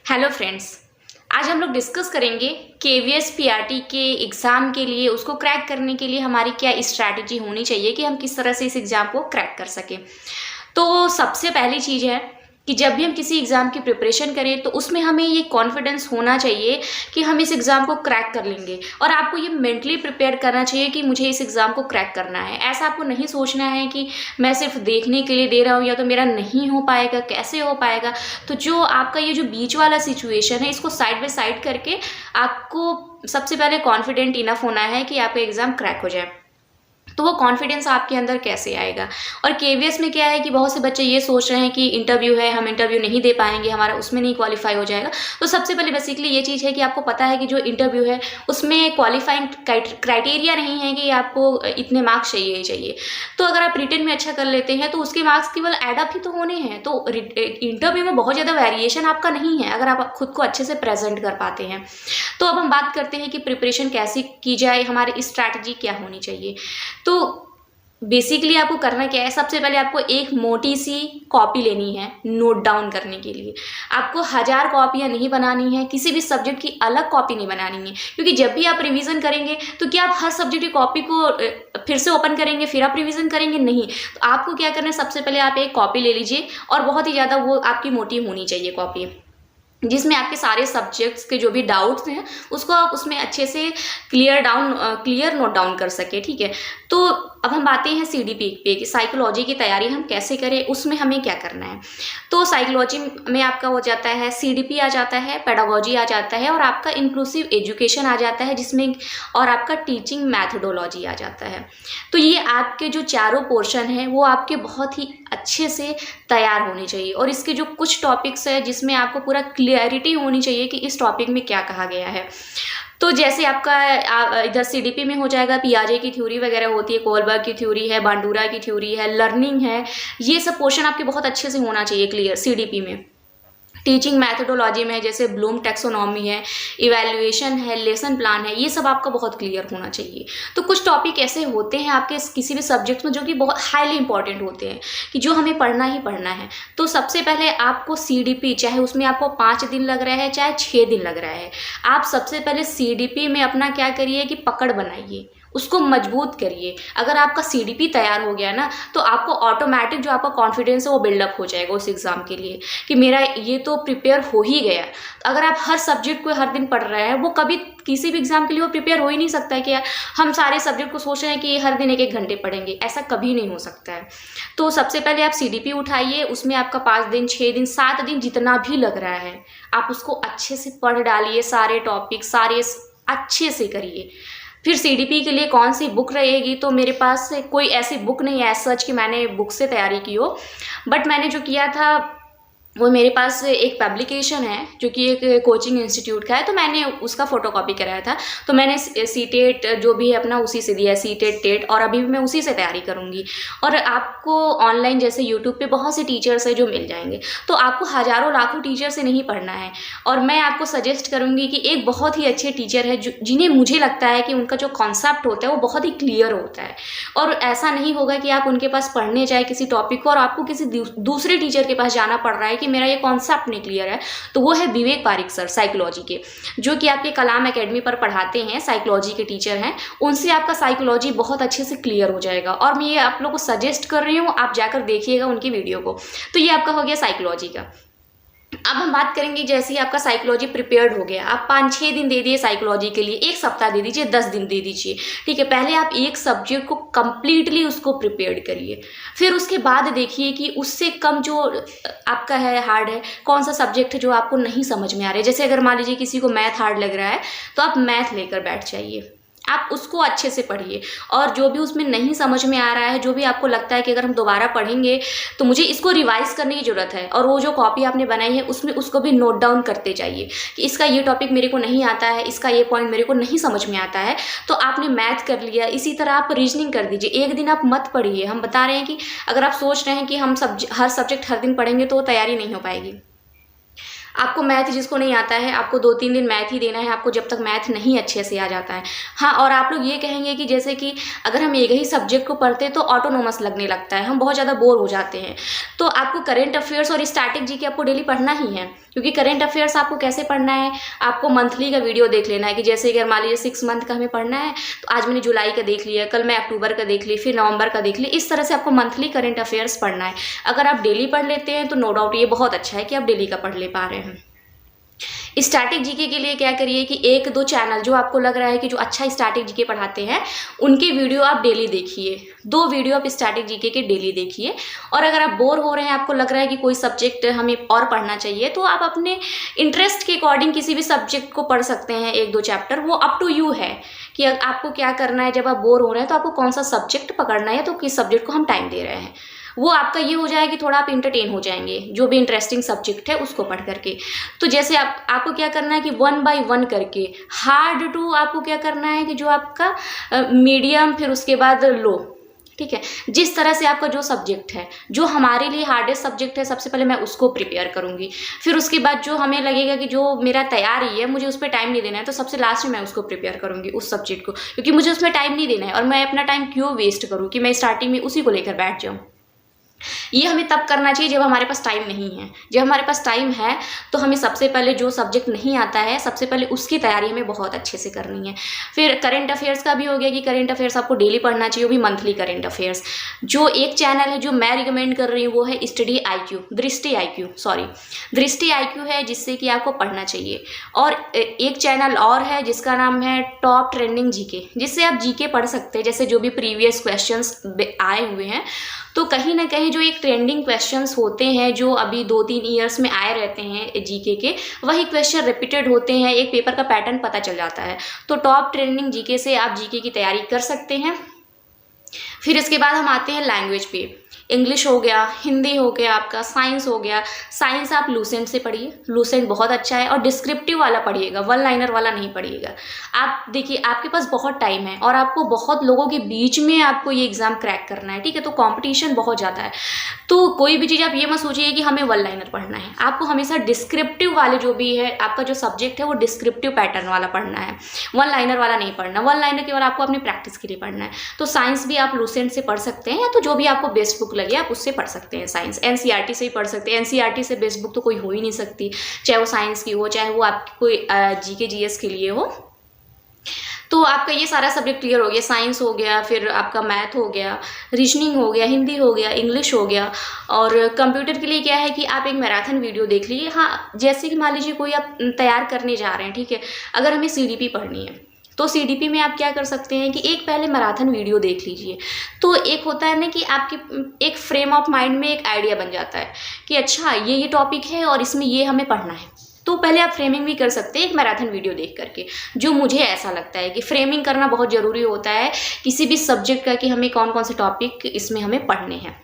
Hello friends. आज हम लोग डिस्कस करेंगे केवीएस पीआरटी के एग्ज़ाम के लिए उसको क्रैक करने के लिए हमारी क्या स्ट्रैटेजी होनी चाहिए कि हम किस तरह से इस एग्ज़ाम को क्रैक कर सकें। तो सबसे पहली चीज़ है कि जब भी हम किसी एग्ज़ाम की प्रिपरेशन करें तो उसमें हमें ये कॉन्फिडेंस होना चाहिए कि हम इस एग्ज़ाम को क्रैक कर लेंगे, और आपको ये मेंटली प्रिपेयर करना चाहिए कि मुझे इस एग्ज़ाम को क्रैक करना है। ऐसा आपको नहीं सोचना है कि मैं सिर्फ देखने के लिए दे रहा हूँ या तो मेरा नहीं हो पाएगा, कैसे हो पाएगा। तो जो आपका ये जो बीच वाला सिचुएशन है, इसको साइड बाय साइड करके आपको सबसे पहले कॉन्फिडेंट इनफ होना है कि आपका एग्ज़ाम क्रैक हो जाए। तो वो कॉन्फिडेंस आपके अंदर कैसे आएगा। और केवीएस में क्या है कि बहुत से बच्चे ये सोच रहे हैं कि इंटरव्यू है, हम इंटरव्यू नहीं दे पाएंगे, हमारा उसमें नहीं क्वालिफाई हो जाएगा। तो सबसे पहले बेसिकली ये चीज़ है कि आपको पता है कि जो इंटरव्यू है उसमें क्वालिफाइंग क्राइटेरिया नहीं है कि आपको इतने मार्क्स चाहिए ही चाहिए। तो अगर आप रिटन में अच्छा कर लेते हैं तो उसके मार्क्स केवल एडअप ही तो होने हैं। तो इंटरव्यू में बहुत ज़्यादा वेरिएशन आपका नहीं है अगर आप खुद को अच्छे से प्रेजेंट कर पाते हैं। तो अब हम बात करते हैं कि प्रिपरेशन कैसे की जाए, हमारी स्ट्रैटेजी क्या होनी चाहिए। तो बेसिकली आपको करना क्या है, सबसे पहले आपको एक मोटी सी कॉपी लेनी है नोट डाउन करने के लिए। आपको 1000 कॉपियाँ नहीं बनानी है, किसी भी सब्जेक्ट की अलग कॉपी नहीं बनानी है, क्योंकि जब भी आप रिवीजन करेंगे तो क्या आप हर सब्जेक्ट की कॉपी को फिर से ओपन करेंगे फिर आप रिवीजन करेंगे? नहीं। तो आपको क्या करना है, सबसे पहले आप एक कॉपी ले लीजिए, और बहुत ही ज़्यादा वो आपकी मोटी होनी चाहिए कॉपी, जिसमें आपके सारे सब्जेक्ट्स के जो भी डाउट्स हैं उसको आप उसमें अच्छे से क्लियर नोट डाउन कर सके। ठीक है। तो अब हम बातें हैं सीडीपी पे कि साइकोलॉजी की तैयारी हम कैसे करें, उसमें हमें क्या करना है। तो साइकोलॉजी में आपका हो जाता है सीडीपी आ जाता है, पेडागोजी आ जाता है, और आपका इंक्लूसिव एजुकेशन आ जाता है जिसमें, और आपका टीचिंग मैथडोलॉजी आ जाता है। तो ये आपके जो चारों पोर्शन हैं वो आपके बहुत ही अच्छे से तैयार होने चाहिए, और इसके जो कुछ टॉपिक्स है जिसमें आपको पूरा क्लियरिटी होनी चाहिए कि इस टॉपिक में क्या कहा गया है। तो जैसे आपका इधर सीडीपी में हो जाएगा, पियाजे की थ्योरी वगैरह होती है, कोलबर्ग की थ्योरी है, बांडूरा की थ्योरी है, लर्निंग है, ये सब पोर्शन आपके बहुत अच्छे से होना चाहिए क्लियर सीडीपी में। टीचिंग मैथडोलॉजी में जैसे ब्लूम टैक्सोनॉमी है, इवैल्यूएशन है, लेसन प्लान है, ये सब आपका बहुत क्लियर होना चाहिए। तो कुछ टॉपिक ऐसे होते हैं आपके किसी भी सब्जेक्ट में जो कि बहुत हाईली इंपॉर्टेंट होते हैं कि जो हमें पढ़ना ही पढ़ना है। तो सबसे पहले आपको सीडीपी, चाहे उसमें आपको 5 दिन लग रहा है चाहे 6 दिन लग रहा है, आप सबसे पहले सीडीपी में अपना क्या करिए कि पकड़ बनाइए, उसको मजबूत करिए। अगर आपका सीडीपी तैयार हो गया ना तो आपको ऑटोमेटिक जो आपका कॉन्फिडेंस है वो बिल्डअप हो जाएगा उस एग्ज़ाम के लिए कि मेरा ये तो प्रिपेयर हो ही गया। अगर आप हर सब्जेक्ट को हर दिन पढ़ रहे हैं, वो कभी किसी भी एग्ज़ाम के लिए वो प्रिपेयर हो ही नहीं सकता है कि हम सारे सब्जेक्ट को सोच रहे हैं कि हर दिन 1-1 घंटे पढ़ेंगे, ऐसा कभी नहीं हो सकता है। तो सबसे पहले आप सीडीपी उठाइए, उसमें आपका 5 दिन 6 दिन 7 दिन जितना भी लग रहा है आप उसको अच्छे से पढ़ डालिए, सारे टॉपिक सारे अच्छे से करिए। फिर सीडीपी के लिए कौन सी बुक रहेगी, तो मेरे पास कोई ऐसी बुक नहीं है सच कि मैंने बुक से तैयारी की हो, बट मैंने जो किया था वो मेरे पास एक पब्लिकेशन है जो कि एक कोचिंग इंस्टीट्यूट का है, तो मैंने उसका फ़ोटोकॉपी कराया था। तो मैंने सीटेट जो भी है अपना उसी से दिया है, सीटेट टेट, और अभी भी मैं उसी से तैयारी करूँगी। और आपको ऑनलाइन जैसे यूट्यूब पे बहुत से टीचर्स हैं जो मिल जाएंगे, तो आपको हज़ारों लाखों टीचर से नहीं पढ़ना है। और मैं आपको सजेस्ट करूँगी कि एक बहुत ही अच्छे टीचर है जिन्हें मुझे लगता है कि उनका जो कॉन्सेप्ट होता है वो बहुत ही क्लियर होता है, और ऐसा नहीं होगा कि आप उनके पास पढ़ने जाए किसी टॉपिक को और आपको किसी दूसरे टीचर के पास जाना पड़ रहा है कि मेरा ये कॉन्सेप्ट नहीं क्लियर है। तो वो है विवेक पारिक सर साइकोलॉजी के, जो कि आपके कलाम एकेडमी पर पढ़ाते हैं, साइकोलॉजी के टीचर हैं। उनसे आपका साइकोलॉजी बहुत अच्छे से क्लियर हो जाएगा, और मैं ये आप लोगों को सजेस्ट कर रही हूँ, आप जाकर देखिएगा उनकी वीडियो को। तो ये आपका हो गया साइकोलॉजी का। अब हम बात करेंगे जैसे ही आपका साइकोलॉजी प्रिपेयर्ड हो गया, आप 5-6 दिन दे दिए साइकोलॉजी के लिए, 1 सप्ताह दे दीजिए, 10 दिन दे दीजिए। ठीक है। पहले आप एक सब्जेक्ट को कंप्लीटली उसको प्रिपेयर्ड करिए, फिर उसके बाद देखिए कि उससे कम जो आपका है हार्ड है, कौन सा सब्जेक्ट है जो आपको नहीं समझ में आ रहा है। जैसे अगर मान लीजिए किसी को मैथ हार्ड लग रहा है तो आप मैथ लेकर बैठ जाइए, आप उसको अच्छे से पढ़िए, और जो भी उसमें नहीं समझ में आ रहा है, जो भी आपको लगता है कि अगर हम दोबारा पढ़ेंगे तो मुझे इसको रिवाइज करने की ज़रूरत है, और वो जो कॉपी आपने बनाई है उसमें उसको भी नोट डाउन करते जाइए कि इसका ये टॉपिक मेरे को नहीं आता है, इसका ये पॉइंट मेरे को नहीं समझ में आता है। तो आपने मैथ कर लिया, इसी तरह आप रीजनिंग कर दीजिए। एक दिन आप मत पढ़िए, हम बता रहे हैं कि अगर आप सोच रहे हैं कि हम हर सब्जेक्ट हर दिन पढ़ेंगे तो तैयारी नहीं हो पाएगी। आपको मैथ जिसको नहीं आता है, आपको 2-3 दिन मैथ ही देना है, आपको जब तक मैथ नहीं अच्छे से आ जाता है। हाँ, और आप लोग ये कहेंगे कि जैसे कि अगर हम एक ही सब्जेक्ट को पढ़ते तो ऑटोनोमस लगने लगता है, हम बहुत ज़्यादा बोर हो जाते हैं। तो आपको करंट अफेयर्स और स्टैटिक जीके आपको डेली पढ़ना ही है, क्योंकि करंट अफेयर्स आपको कैसे पढ़ना है, आपको मंथली का वीडियो देख लेना है कि जैसे अगर मान लीजिए 6 मंथ का हमें पढ़ना है, तो आज मैंने जुलाई का देख लिया, कल मैं अक्टूबर का देख ली, फिर नवंबर का देख ली। इस तरह से आपको मंथली करंट अफेयर्स पढ़ना है। अगर आप डेली पढ़ लेते हैं तो नो डाउट ये बहुत अच्छा है कि आप डेली का पढ़ ले पा रहे हैं। स्टैटिक जीके के लिए क्या करिए कि 1-2 चैनल जो आपको लग रहा है कि जो अच्छा स्टैटिक जीके पढ़ाते हैं, उनके वीडियो आप डेली देखिए। 2 वीडियो आप स्टैटिक जीके के डेली देखिए। और अगर आप बोर हो रहे हैं, आपको लग रहा है कि कोई सब्जेक्ट हमें और पढ़ना चाहिए, तो आप अपने इंटरेस्ट के अकॉर्डिंग किसी भी सब्जेक्ट को पढ़ सकते हैं 1-2 चैप्टर। वो अप टू यू है कि आपको क्या करना है। जब आप बोर हो रहे हैं तो आपको कौन सा सब्जेक्ट पकड़ना है, तो किस सब्जेक्ट को हम टाइम दे रहे हैं। वो आपका ये हो जाएगा कि थोड़ा आप इंटरटेन हो जाएंगे जो भी इंटरेस्टिंग सब्जेक्ट है उसको पढ़ करके। तो जैसे आपको क्या करना है कि 1 बाय 1 करके, हार्ड टू आपको क्या करना है कि जो आपका मीडियम, फिर उसके बाद लो, ठीक है। जिस तरह से आपका जो सब्जेक्ट है, जो हमारे लिए हार्डेस्ट सब्जेक्ट है, सबसे पहले मैं उसको प्रिपेयर करूंगी। फिर उसके बाद जो हमें लगेगा कि जो मेरा तैयार ही है, मुझे उस पर टाइम नहीं देना है, तो सबसे लास्ट में मैं उसको प्रिपेयर करूंगी उस सब्जेक्ट को, क्योंकि मुझे उसमें टाइम नहीं देना है। और मैं अपना टाइम क्यों वेस्ट करूँ कि मैं स्टार्टिंग में उसी को लेकर बैठ जाऊँ। ये हमें तब करना चाहिए जब हमारे पास टाइम नहीं है। जब हमारे पास टाइम है तो हमें सबसे पहले जो सब्जेक्ट नहीं आता है, सबसे पहले उसकी तैयारी हमें बहुत अच्छे से करनी है। फिर करंट अफेयर्स का भी हो गया कि करंट अफेयर्स आपको डेली पढ़ना चाहिए, वो भी मंथली करंट अफेयर्स। जो एक चैनल है जो मैं रिकमेंड कर रही हूँ वो है स्टडी IQ, दृष्टि IQ है, जिससे कि आपको पढ़ना चाहिए। और एक चैनल और है जिसका नाम है टॉप ट्रेंडिंग जीके, जिससे आप जीके पढ़ सकते हैं। जैसे जो भी प्रीवियस क्वेश्चंस आए हुए हैं, तो कहीं ना कहीं जो एक ट्रेंडिंग क्वेश्चंस होते हैं जो अभी 2-3 ईयर्स में आए रहते हैं जीके के, वही क्वेश्चन रिपीटेड होते हैं, एक पेपर का पैटर्न पता चल जाता है। तो टॉप ट्रेंडिंग जीके से आप जीके की तैयारी कर सकते हैं। फिर इसके बाद हम आते हैं लैंग्वेज पे। इंग्लिश हो गया, हिंदी हो गया, आपका साइंस हो गया। साइंस आप लूसेंट से पढ़िए, लूसेंट बहुत अच्छा है। और डिस्क्रिप्टिव वाला पढ़िएगा, 1 लाइनर वाला नहीं पढ़िएगा। आप देखिए आपके पास बहुत टाइम है और आपको बहुत लोगों के बीच में आपको ये एग्जाम क्रैक करना है, ठीक है। तो कंपटीशन बहुत ज़्यादा है, तो कोई भी चीज़ आप ये मत सोचिए कि हमें 1 लाइनर पढ़ना है। आपको हमेशा डिस्क्रिप्टिव वाले जो भी है, आपका जो सब्जेक्ट है वो डिस्क्रिप्टिव पैटर्न वाला पढ़ना है, 1 लाइनर वाला नहीं पढ़ना। 1 लाइनर केवल आपको अपनी प्रैक्टिस के लिए पढ़ना है। तो साइंस भी आप लूसेंट से पढ़ सकते हैं, या तो जो भी आपको बेस्ट बुक लगे आप उससे पढ़ सकते हैं। साइंस NCERT से ही पढ़ सकते हैं। NCERT से बेस्ट बुक तो कोई हो ही नहीं सकती, चाहे वो साइंस की हो, चाहे वो आपकी कोई GK GS के लिए हो। तो आपका ये सारा सब्जेक्ट क्लियर हो गया। साइंस हो गया, फिर आपका मैथ हो गया, रीजनिंग हो गया, हिंदी हो गया, इंग्लिश हो गया। और कंप्यूटर के लिए क्या है कि आप एक मैराथन वीडियो देख लीजिए। हाँ, जैसे कि मान लीजिए कोई आप तैयार करने जा रहे हैं, ठीक है। अगर हमें CDP पढ़नी है तो CDP में आप क्या कर सकते हैं कि एक पहले मैराथन वीडियो देख लीजिए। तो एक होता है ना कि आपके एक फ्रेम ऑफ माइंड में एक आइडिया बन जाता है कि अच्छा ये टॉपिक है और इसमें ये हमें पढ़ना है। तो पहले आप फ्रेमिंग भी कर सकते हैं एक मैराथन वीडियो देख करके। जो मुझे ऐसा लगता है कि फ्रेमिंग करना बहुत ज़रूरी होता है किसी भी सब्जेक्ट का, कि हमें कौन कौन से टॉपिक इसमें हमें पढ़ने हैं।